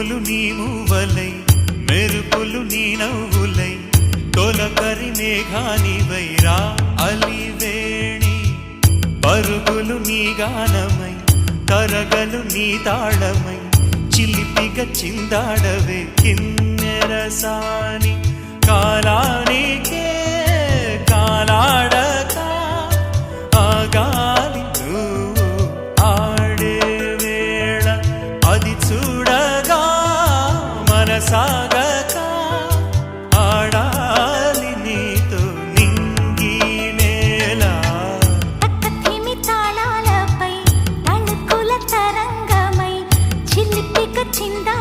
పువ్వులు నీ మూవలై మెరుపులు నీ నవ్వులై తొలకరి మేఘానివై రా అలివేణి పరుగులు నీ గానమై తరగలు నీ తాళమై చిలిపిగా చిందాడవే కిన్నెరసాని కాలానికే కాలాడక ఆగాలి నువ్వు ఆడే వేళ అది చూడగా మనసాగక ఆడాలి నీతో నింగి నేల తక్కతిమి తాళాలపై తళుకుల తరంగమై చిలిపిక చిందా